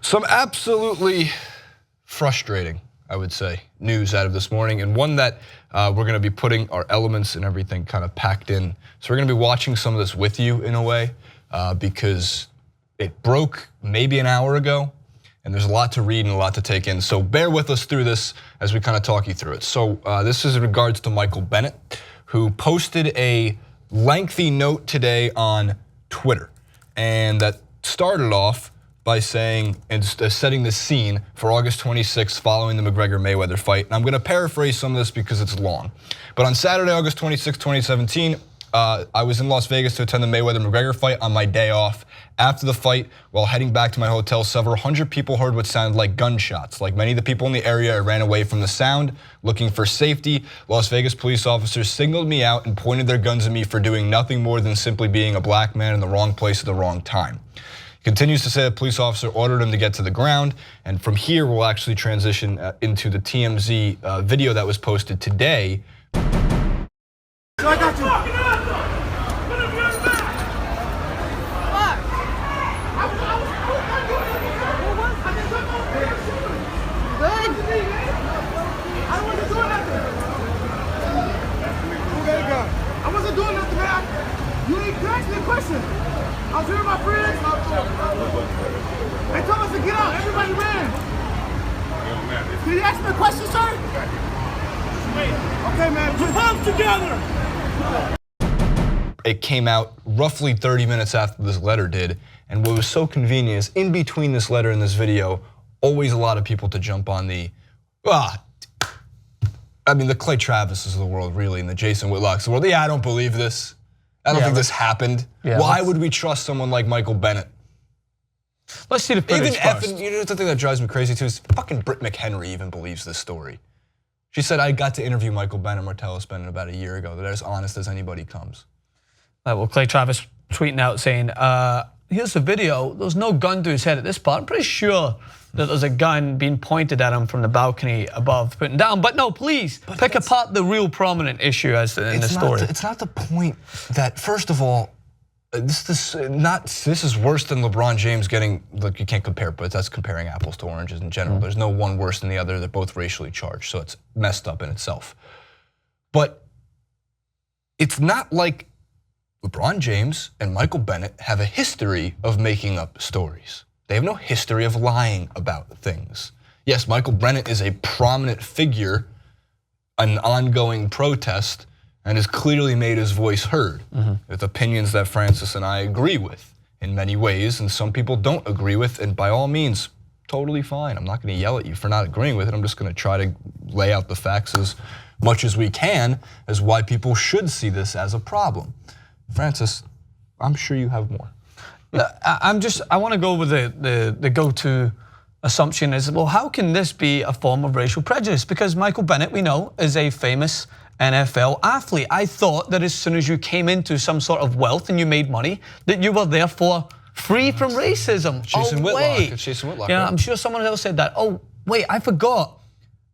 Some absolutely frustrating, I would say, news out of this morning, and one that we're gonna be putting our elements and everything kind of packed in. So we're gonna be watching some of this with you in a way, because it broke maybe an hour ago, and there's a lot to read and a lot to take in. So bear with us through this as we kind of talk you through it. So this is in regards to Michael Bennett, who posted a lengthy note today on Twitter, and that started off by saying and setting the scene for August 26th following the McGregor-Mayweather fight. And I'm gonna paraphrase some of this because it's long. But on Saturday, August 26, 2017, I was in Las Vegas to attend the Mayweather-McGregor fight on my day off. After the fight, while heading back to my hotel, several hundred people heard what sounded like gunshots. Like many of the people in the area, I ran away from the sound, looking for safety. Las Vegas police officers singled me out and pointed their guns at me for doing nothing more than simply being a black man in the wrong place at the wrong time. Continues to say the police officer ordered him to get to the ground, and from here we'll actually transition into the TMZ video that was posted today. So I got you. I wasn't doing nothing, man. You asked me a question. I was here with my friends. They told us to get out. Everybody ran. Did you ask me a question, sir? Okay, man. Put hands together. It came out roughly 30 minutes after this letter did, and what was so convenient is in between this letter and this video, always a lot of people to jump on the, I mean, the Clay Travises of the world, really, and the Jason Whitlocks of the world. Yeah, I don't believe this. I don't think this happened. Yeah, why would we trust someone like Michael Bennett? Let's see the footage first. You know the thing that drives me crazy too is fucking Britt McHenry even believes this story. She said, I got to interview Michael Bennett, Martellus Bennett about a year ago. They're as honest as anybody comes. Well, Clay Travis tweeting out saying, here's the video. There's no gun to his head at this part. I'm pretty sure that there's a gun being pointed at him from the balcony above, putting down. But no, please, pick apart the real prominent issue as in the story. It's not the point that, first of all, this is worse than LeBron James getting, look, you can't compare, but that's comparing apples to oranges in general. There's no one worse than the other. They're both racially charged, so it's messed up in itself. But it's not like LeBron James and Michael Bennett have a history of making up stories. They have no history of lying about things. Yes, Michael Bennett is a prominent figure, an ongoing protest, and has clearly made his voice heard with opinions that Francis and I agree with in many ways, and some people don't agree with, and by all means, totally fine. I'm not gonna yell at you for not agreeing with it. I'm just gonna try to lay out the facts as much as we can as why people should see this as a problem. Francis, I'm sure you have more. I want to go with the go-to assumption is, well, how can this be a form of racial prejudice? Because Michael Bennett, we know, is a famous NFL athlete. I thought that as soon as you came into some sort of wealth and you made money, that you were therefore free from racism. Jason Whitlock. It's Jason Whitlock. Yeah, right? I'm sure someone else said that. Oh, wait, I forgot.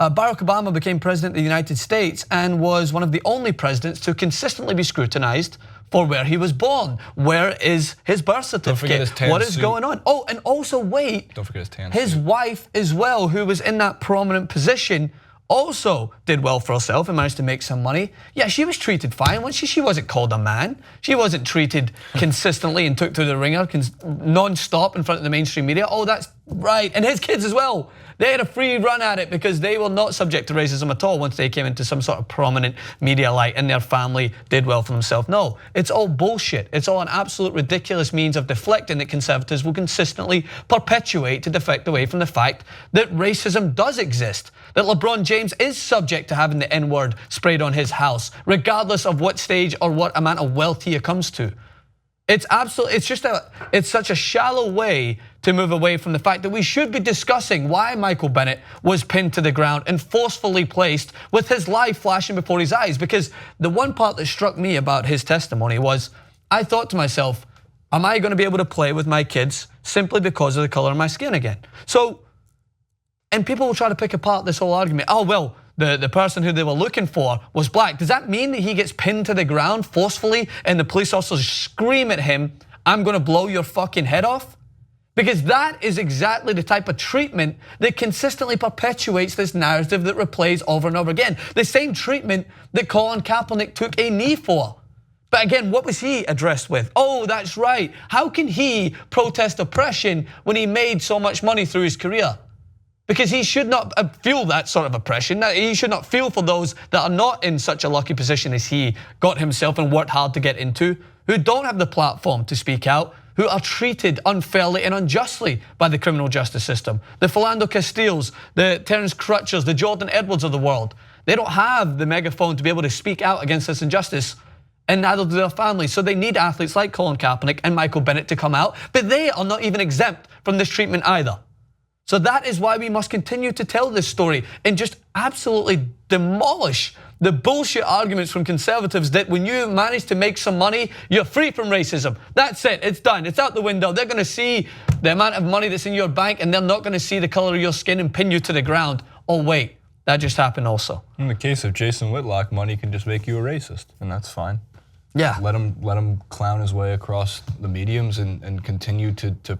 Barack Obama became president of the United States and was one of the only presidents to consistently be scrutinized for where he was born. Where is his birth certificate? What is going on? Oh, and also wait, don't forget his tan his suit. wife as well, who was in that prominent position, also did well for herself and managed to make some money. Yeah, she was treated fine, wasn't she? She wasn't called a man. She wasn't treated consistently and took to the ringer non-stop in front of the mainstream media. Oh, that's right, and his kids as well. They had a free run at it because they were not subject to racism at all once they came into some sort of prominent media light and their family did well for themselves. No, it's all bullshit. It's all an absolute ridiculous means of deflecting that conservatives will consistently perpetuate to deflect away from the fact that racism does exist, that LeBron James is subject to having the N-word sprayed on his house, regardless of what stage or what amount of wealth he comes to. It's such a shallow way to move away from the fact that we should be discussing why Michael Bennett was pinned to the ground and forcefully placed with his life flashing before his eyes. Because the one part that struck me about his testimony was, I thought to myself, am I gonna be able to play with my kids simply because of the color of my skin again? So, and people will try to pick apart this whole argument. Oh, well, the person who they were looking for was black. Does that mean that he gets pinned to the ground forcefully and the police officers scream at him, I'm gonna blow your fucking head off? Because that is exactly the type of treatment that consistently perpetuates this narrative that replays over and over again. The same treatment that Colin Kaepernick took a knee for. But again, what was he addressed with? Oh, that's right. How can he protest oppression when he made so much money through his career? Because he should not feel that sort of oppression. He should not feel for those that are not in such a lucky position as he got himself and worked hard to get into, who don't have the platform to speak out, who are treated unfairly and unjustly by the criminal justice system. The Philando Castiles, the Terence Crutchers, the Jordan Edwards of the world. They don't have the megaphone to be able to speak out against this injustice, and neither do their families. So they need athletes like Colin Kaepernick and Michael Bennett to come out, but they are not even exempt from this treatment either. So that is why we must continue to tell this story and just absolutely demolish the bullshit arguments from conservatives that when you manage to make some money, you're free from racism. That's it, it's done, it's out the window. They're gonna see the amount of money that's in your bank and they're not gonna see the color of your skin and pin you to the ground. Oh wait, that just happened also. In the case of Jason Whitlock, money can just make you a racist, and that's fine. Yeah. Let him clown his way across the mediums and continue to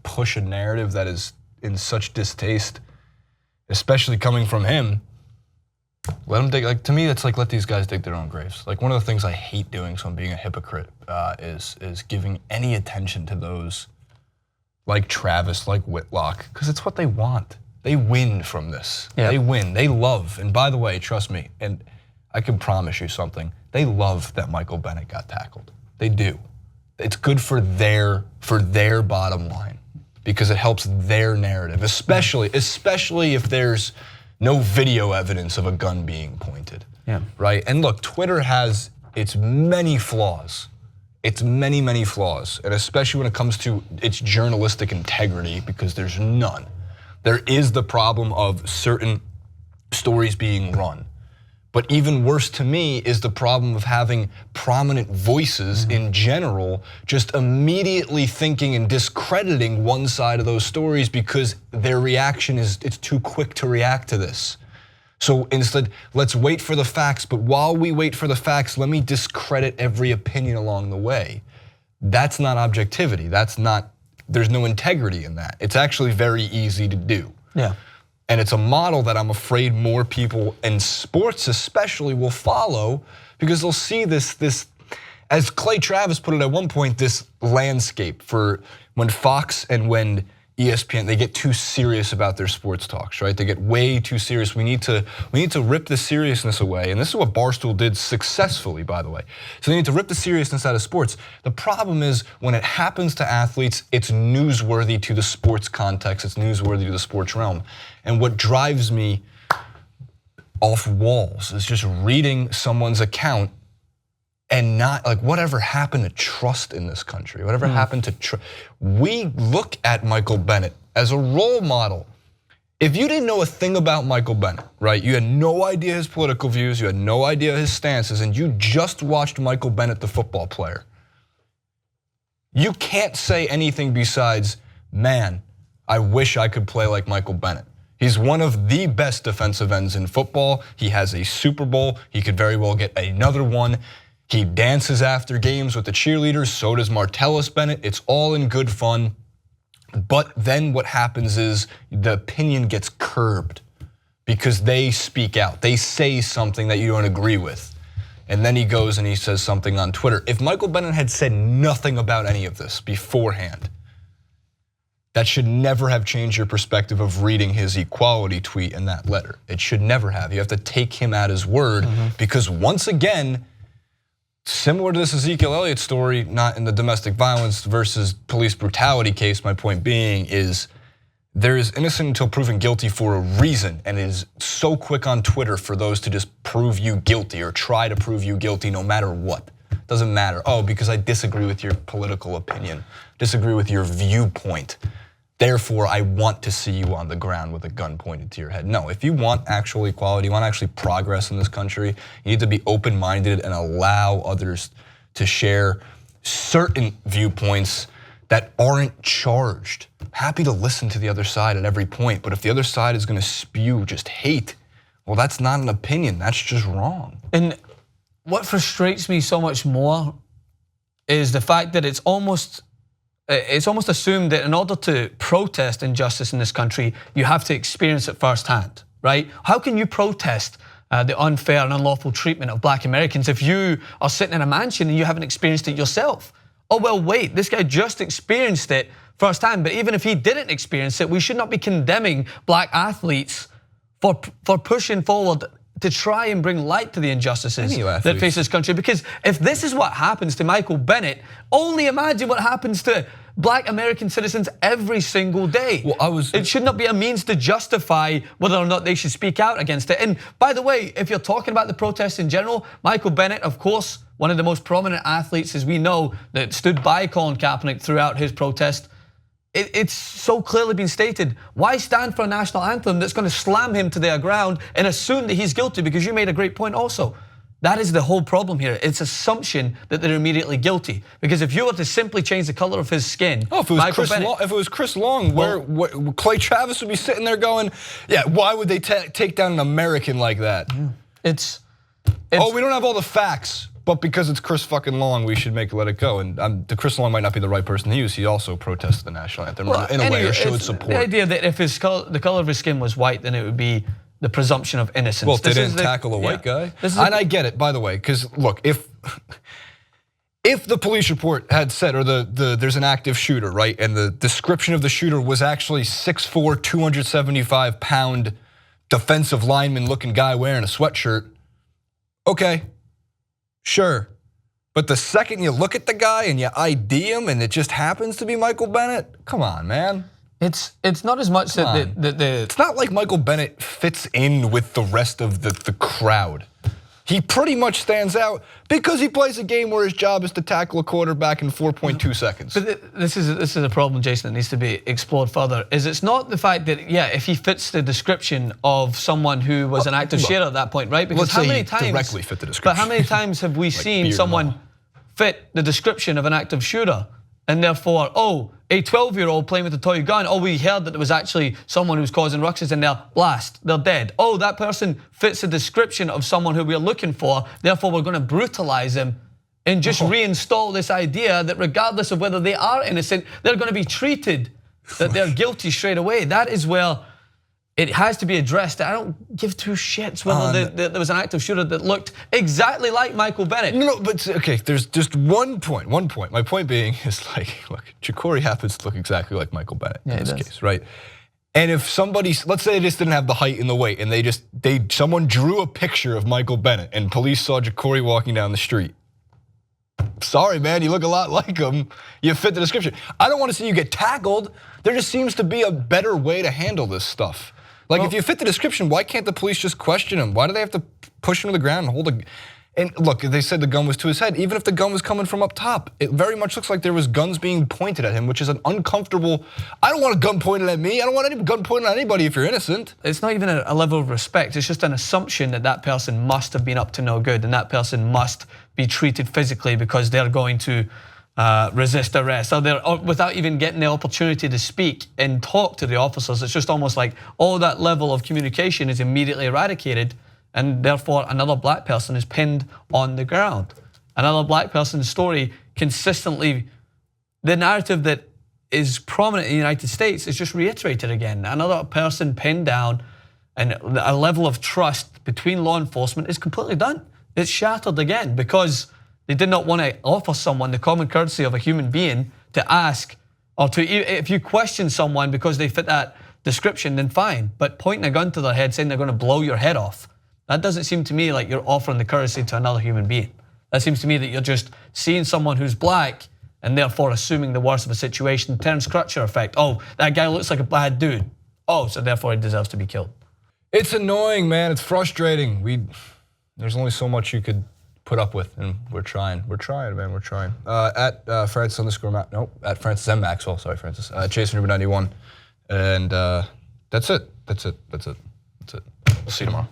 push a narrative that is in such distaste, especially coming from him. Let them dig. Like, to me, it's like, let these guys dig their own graves. Like, one of the things I hate doing, so I'm being a hypocrite, is giving any attention to those like Travis, like Whitlock, because it's what they want. They win from this. Yeah. They win. They love. And by the way, trust me, and I can promise you something. They love that Michael Bennett got tackled. They do. It's good for their bottom line because it helps their narrative, especially if there's no video evidence of a gun being pointed. Yeah. Right? And look, Twitter has its many flaws. Its many flaws, and especially when it comes to its journalistic integrity, because there's none. There is the problem of certain stories being run. But even worse to me is the problem of having prominent voices in general just immediately thinking and discrediting one side of those stories because their reaction is, it's too quick to react to this. So instead, let's wait for the facts, but while we wait for the facts, let me discredit every opinion along the way. That's not objectivity. There's no integrity in that. It's actually very easy to do. Yeah. And it's a model that I'm afraid more people in sports especially will follow because they'll see this, as Clay Travis put it at one point, this landscape for when Fox and when ESPN, they get too serious about their sports talks, right? They get way too serious. We need to rip the seriousness away. And this is what Barstool did successfully, by the way. So they need to rip the seriousness out of sports. The problem is when it happens to athletes, it's newsworthy to the sports context. It's newsworthy to the sports realm. And what drives me off walls is just reading someone's account and not, like, whatever happened to trust in this country? Whatever happened to trust? We look at Michael Bennett as a role model. If you didn't know a thing about Michael Bennett, right? You had no idea his political views, you had no idea his stances, and you just watched Michael Bennett, the football player. You can't say anything besides, man, I wish I could play like Michael Bennett. He's one of the best defensive ends in football. He has a Super Bowl. He could very well get another one. He dances after games with the cheerleaders, so does Martellus Bennett. It's all in good fun. But then what happens is the opinion gets curbed because they speak out. They say something that you don't agree with. And then he goes and he says something on Twitter. If Michael Bennett had said nothing about any of this beforehand, that should never have changed your perspective of reading his equality tweet and that letter. It should never have. You have to take him at his word because once again, similar to this Ezekiel Elliott story, not in the domestic violence versus police brutality case, my point being is there is innocent until proven guilty for a reason, and it is so quick on Twitter for those to just prove you guilty or try to prove you guilty no matter what. Doesn't matter, oh, because I disagree with your political opinion, disagree with your viewpoint. Therefore, I want to see you on the ground with a gun pointed to your head. No, if you want actual equality, you want actually progress in this country, you need to be open-minded and allow others to share certain viewpoints that aren't charged. Happy to listen to the other side at every point, but if the other side is gonna spew just hate, well, that's not an opinion, that's just wrong. And what frustrates me so much more is the fact that it's almost it's almost assumed that in order to protest injustice in this country, you have to experience it firsthand, right? How can you protest the unfair and unlawful treatment of black Americans if you are sitting in a mansion and you haven't experienced it yourself? Oh, well, wait, this guy just experienced it firsthand, but even if he didn't experience it, we should not be condemning black athletes for pushing forward to try and bring light to the injustices that face this country. Because if this is what happens to Michael Bennett, only imagine what happens to black American citizens every single day. Well, it should not be a means to justify whether or not they should speak out against it. And by the way, if you're talking about the protests in general, Michael Bennett, of course, one of the most prominent athletes, as we know, that stood by Colin Kaepernick throughout his protest. It's so clearly been stated. Why stand for a national anthem that's going to slam him to the ground and assume that he's guilty? Because you made a great point also. That is the whole problem here. It's assumption that they're immediately guilty. Because if you were to simply change the color of his skin, if it was Chris Long, where Clay Travis would be sitting there going, yeah, why would they take down an American like that? Oh, we don't have all the facts. But because it's Chris fucking Long, we should let it go. And the Chris Long might not be the right person to use. He also protested the national anthem in a way, or showed support. The idea that if the color of his skin was white, then it would be the presumption of innocence. Well, they didn't tackle a white guy. And I get it, by the way, because look, if the police report had said, or there's an active shooter, right, and the description of the shooter was actually 6'4", 275-pound defensive lineman-looking guy wearing a sweatshirt, okay. Sure, but the second you look at the guy and you ID him and it just happens to be Michael Bennett, come on, man. It's not as much that it's not like Michael Bennett fits in with the rest of the crowd. He pretty much stands out because he plays a game where his job is to tackle a quarterback in 4.2 seconds. But this is a problem, Jason, that needs to be explored further. It's not the fact that, yeah, if he fits the description of someone who was an active shooter at that point, right? Because how many times directly fit the description. But how many times have we seen someone fit the description of an active shooter? And therefore, oh, a 12-year-old playing with a toy gun, oh, we heard that it was actually someone who was causing ructions and they're blast, they're dead. Oh, that person fits the description of someone who we're looking for, therefore we're gonna brutalize them and just reinstall this idea that regardless of whether they are innocent, they're gonna be treated, that they're guilty straight away. That is where it has to be addressed. I don't give two shits whether there was an active shooter that looked exactly like Michael Bennett. No, but okay, there's just one point. My point being is like, look, Jacory happens to look exactly like Michael Bennett in this case, right? And if somebody, let's say they just didn't have the height and the weight, and someone drew a picture of Michael Bennett, and police saw Jacory walking down the street. Sorry, man, you look a lot like him. You fit the description. I don't want to see you get tackled. There just seems to be a better way to handle this stuff. Like, if you fit the description, why can't the police just question him? Why do they have to push him to the ground and hold a... And look, they said the gun was to his head. Even if the gun was coming from up top, it very much looks like there was guns being pointed at him, which is an uncomfortable... I don't want a gun pointed at me. I don't want any gun pointed at anybody if you're innocent. It's not even a level of respect. It's just an assumption that that person must have been up to no good and that person must be treated physically because they're going to resist arrest, or without even getting the opportunity to speak and talk to the officers. It's just almost like all that level of communication is immediately eradicated, and therefore another black person is pinned on the ground. Another black person's story consistently, the narrative that is prominent in the United States is just reiterated again. Another person pinned down, and a level of trust between law enforcement is completely done. It's shattered again because they did not want to offer someone the common courtesy of a human being to ask, or to, if you question someone because they fit that description, then fine. But pointing a gun to their head saying they're going to blow your head off, that doesn't seem to me like you're offering the courtesy to another human being. That seems to me that you're just seeing someone who's black and therefore assuming the worst of a situation. Terence Crutcher effect. Oh, that guy looks like a bad dude. Oh, so therefore he deserves to be killed. It's annoying, man. It's frustrating. There's only so much you could put up with, and we're trying, man, we're trying. At Francis at Francis M. Maxwell, sorry, Francis. Jason Rubin 91, and that's it. We'll see you tomorrow.